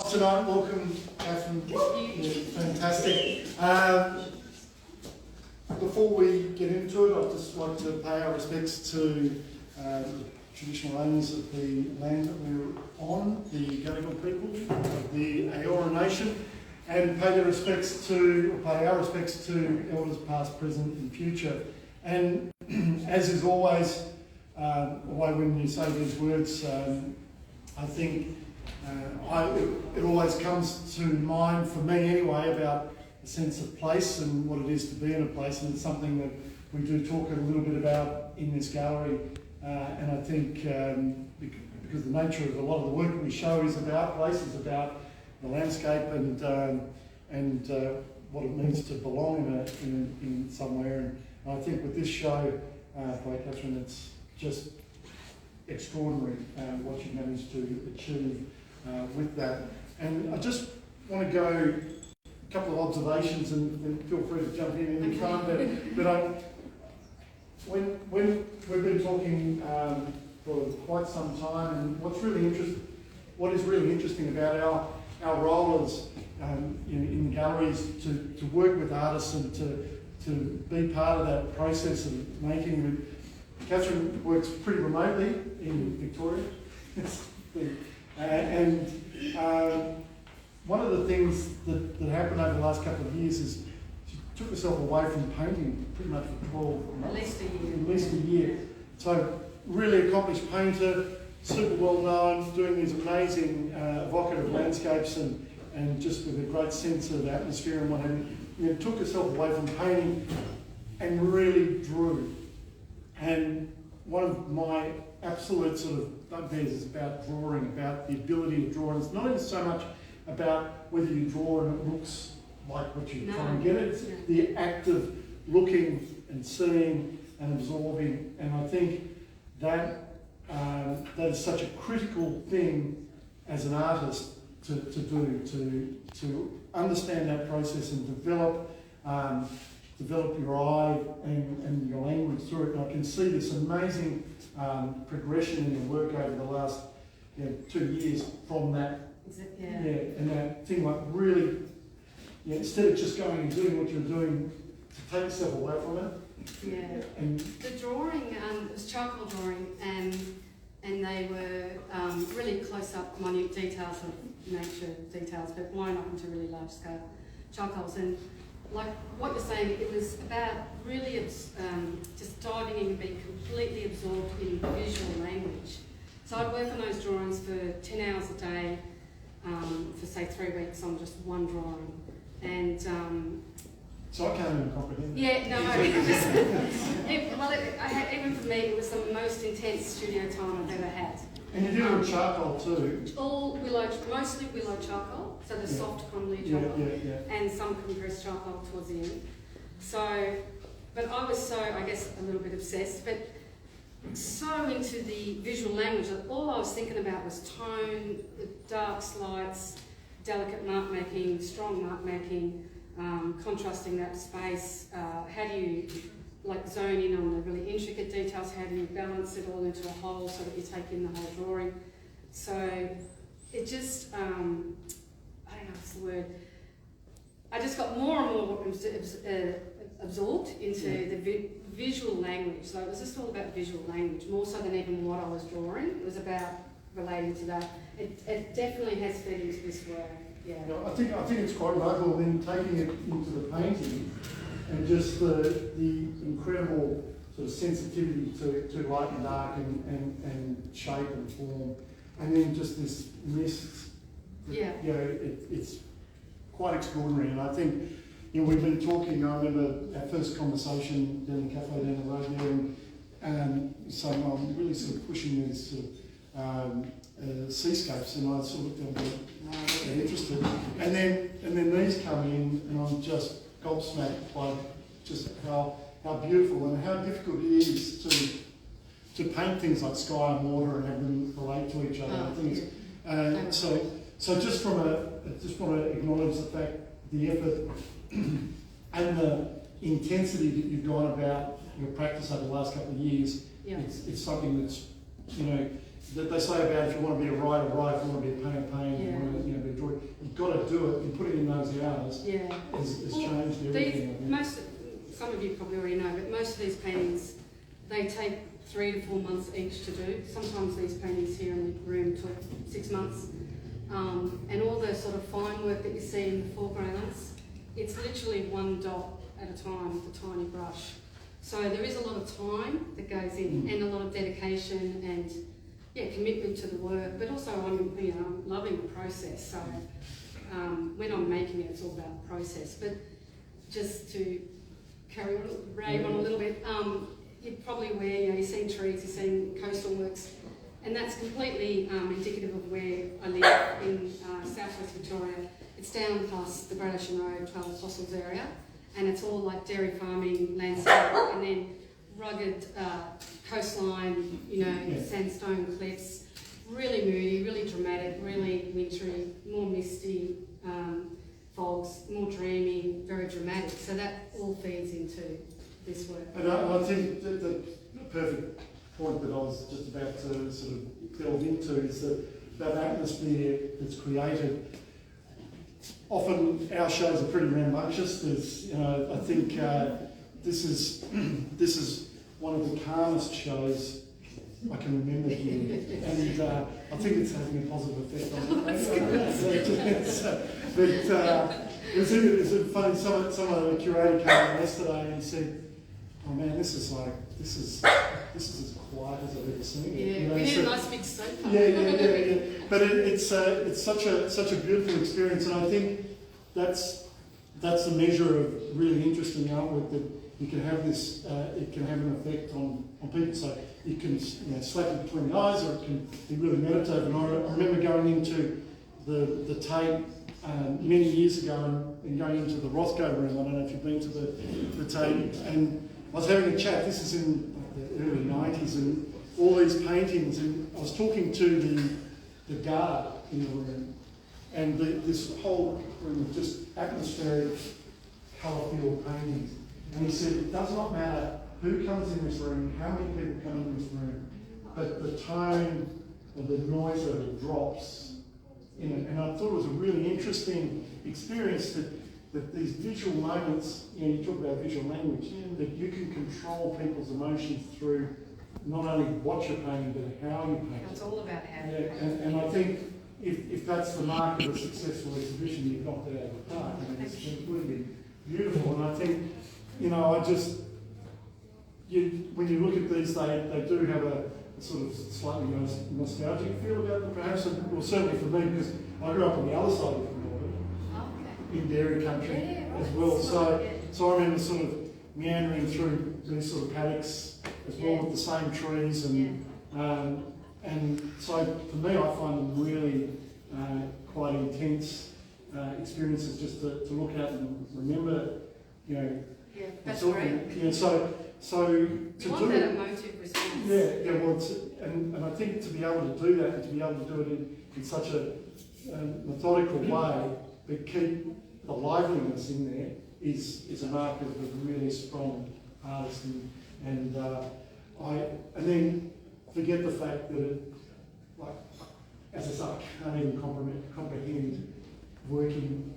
Tonight, welcome, Kathryn. Yeah, fantastic. Before we get into it, I'd just like to pay our respects to the traditional owners of the land that we're on, the Gadigal people of the Eora Nation, and pay our respects to elders past, present, and future. And as is always, when you say these words, I think. It always comes to mind, for me anyway, about a sense of place and what it is to be in a place, and it's something that we do talk a little bit about in this gallery. And I think because the nature of a lot of the work that we show is about places, about the landscape and what it means to belong in somewhere. And I think with this show by Kathryn, it's just extraordinary what you've managed to achieve with that. And I just want to go a couple of observations, and feel free to jump in any time. But when we've been talking for quite some time, and what is really interesting about our role as in galleries to work with artists and to be part of that process of making. Kathryn works pretty remotely in Victoria. And one of the things that happened over the last couple of years is she took herself away from painting pretty much for 12 months. At least a year. So really accomplished painter, super well known, doing these amazing evocative landscapes and just with a great sense of atmosphere and what have you. Took herself away from painting and really drew. And one of my absolute sort of bugbears is about drawing, about the ability to draw. And it's not even so much about whether you draw and it looks like what you're trying to get. It's the act of looking and seeing and absorbing. And I think that that is such a critical thing as an artist to do, to understand that process and develop your eye and your language through it. And I can see this amazing progression in your work over the last 2 years from that. And that thing like really, instead of just going and doing what you're doing, to take yourself away from it. Yeah. And the drawing was charcoal drawing, and they were really close up, minute details of nature details, but blown up into really large scale charcoals. And like what you're saying, it was about really just diving in and being completely absorbed in visual language. So I'd work on those drawings for 10 hours a day for say 3 weeks on just one drawing. And so I can't even comprehend. Yeah, no. Even for me, it was the most intense studio time I've ever had. And you do it with charcoal too. All mostly willow charcoal, so the soft conley charcoal, and some compressed charcoal towards the end. So, but I was I guess, a little bit obsessed, but so into the visual language that all I was thinking about was tone, the darks, lights, delicate mark making, strong mark making, contrasting that space. How do you zone in on the really intricate details? How do you balance it all into a whole so that you take in the whole drawing? So it just, I don't know what's the word. I just got more and more absorbed into the visual language. So it was just all about visual language, more so than even what I was drawing. It was about relating to that. It definitely has fed into this work. Yeah. I think it's quite notable in taking it into the painting and just the incredible sort of sensitivity to light and dark and shape and form, and then just this mist. It's quite extraordinary. And I think we've been talking. I remember our first conversation down the cafe down the road there, and so I'm really sort of pushing these sort of seascapes, and I sort of looked at them and went, no, I'm not that interested. And then these come in, and I'm just gobsmacked by just how beautiful and how difficult it is to paint things like sky and water and have them relate to each other. I think so just want to acknowledge the fact, the effort and the intensity that you've gone about your practice over the last couple of years. It's something that's that they say about if you want to be a writer, write. If you want to be a painter, paint. If you want to, be a drawer, you've got to do it. And putting in those hours has changed everything. Some of you probably already know, but most of these paintings, they take 3 to 4 months each to do. Sometimes these paintings here in the room took 6 months. And all the sort of fine work that you see in the foregrounds, it's literally one dot at a time with a tiny brush. So there is a lot of time that goes in and a lot of dedication and commitment to the work, but also I'm loving the process. So when I'm making it, it's all about the process. But just to carry on, rave on a little bit, you're probably aware, you've seen trees, you've seen coastal works, and that's completely indicative of where I live in southwest Victoria. It's down past the Great Ocean Road, 12 Fossils area, and it's all like dairy farming landscape, and then rugged coastline, sandstone cliffs, really moody, really dramatic, really wintry, more misty, fogs, more dreamy, very dramatic. So that all feeds into this work. And I think that the perfect point that I was just about to sort of delve into is that atmosphere that's created. Often our shows are pretty rambunctious. There's, I think this is one of the calmest shows I can remember here, and I think it's having a positive effect on me. But it was funny. Some of the curator came in yesterday and said, "Oh man, this is as quiet as I've ever seen it." Yeah, we need a nice big sofa. Yeah. But it's such a beautiful experience, and I think that's the measure of really interesting artwork, that you can have this. It can have an effect on people. So you can slap it between the eyes, or it can be really meditative. And I remember going into the Tate many years ago and going into the Rothko room. I don't know if you've been to the Tate, and I was having a chat. This is in the early 90s, and all these paintings, and I was talking to the guard in the room, and this whole room of just atmospheric, colour-filled paintings. And he said, it does not matter who comes in this room, how many people come in this room, but the tone or the noise of it drops in it. And I thought it was a really interesting experience that these visual moments, you talk about visual language, that you can control people's emotions through not only what you're painting, but how you paint. It's all about how you paint. And I think if that's the mark of a successful exhibition, you've knocked it out of the park. I mean, it's completely beautiful. And I think, when you look at these, they do have a sort of slightly nostalgic feel about them, perhaps. Well, certainly for me, because I grew up on the other side of Melbourne, in dairy country as well. So I remember sort of meandering through these sort of paddocks as well, with the same trees, and so for me, I find them really quite intense experiences just to look at and remember, Yeah, that's great. Yeah, so to want do that emotive response. Yeah. Well, and I think to be able to do that, and to be able to do it in such a methodical way, but keep the liveliness in there is a mark of a really strong artist, and then forget the fact that it, as I say, I can't even comprehend working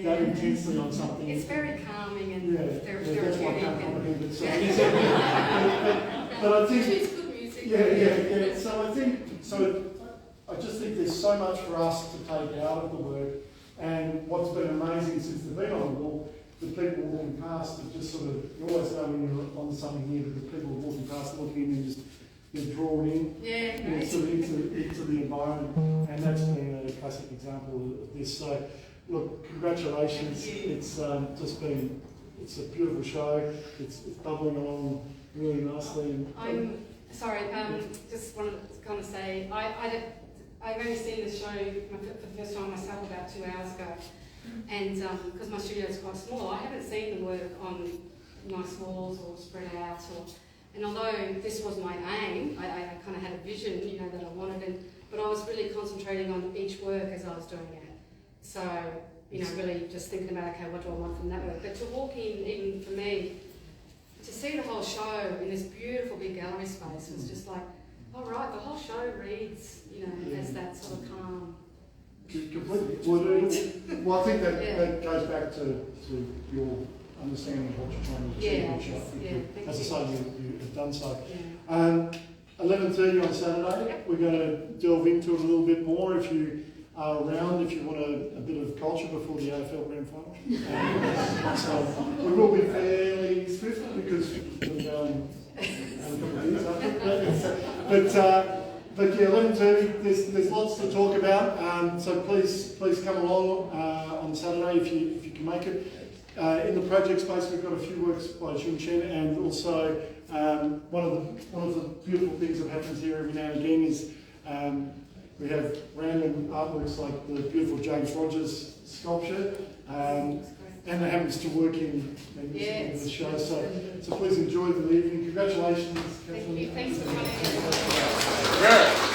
that intensely on something. It's very calming and therapeutic. That's why I can't comprehend it so easily. But I think it's good music. Yeah. So I just think there's so much for us to take out of the work, and what's been amazing since they've been on the wall, the people walking past have just sort of, you always know when you're on something here, but the people walking past looking and just get drawn in into the environment, and that's been a classic example of this. So look, congratulations. It's just been, it's a beautiful show. It's bubbling along really nicely. And I'm sorry, just wanted to kind of say, I've only seen this show for the first time myself about 2 hours ago, and because my studio is quite small, I haven't seen the work on nice walls or spread out, and although this was my aim, I kind of had a vision, that I wanted, but I was really concentrating on each work as I was doing it. So, really just thinking about, okay, what do I want from that work? But to walk in, even for me, to see the whole show in this beautiful big gallery space was just like, Oh right, the whole show reads, you know, as that sort of calm. Completely. Well, I think that goes back to your understanding of what you're trying to achieve. Yeah, as I say, you have done so. Yeah. 11:30 on Saturday. We're going to delve into it a little bit more. If you are around, if you want a bit of culture before the AFL Grand Final. So we will be fairly swift because we're going a couple of years after. But yeah, 11:30. There's lots to talk about. So please come along on Saturday if you can make it. In the project space, we've got a few works by Jun Chen, and also one of the beautiful things that happens here every now and again is we have random artworks like the beautiful James Rogers sculpture, and it happens to work in the show. So please enjoy the evening. Congratulations, Kathryn. Thank you. Thanks for coming.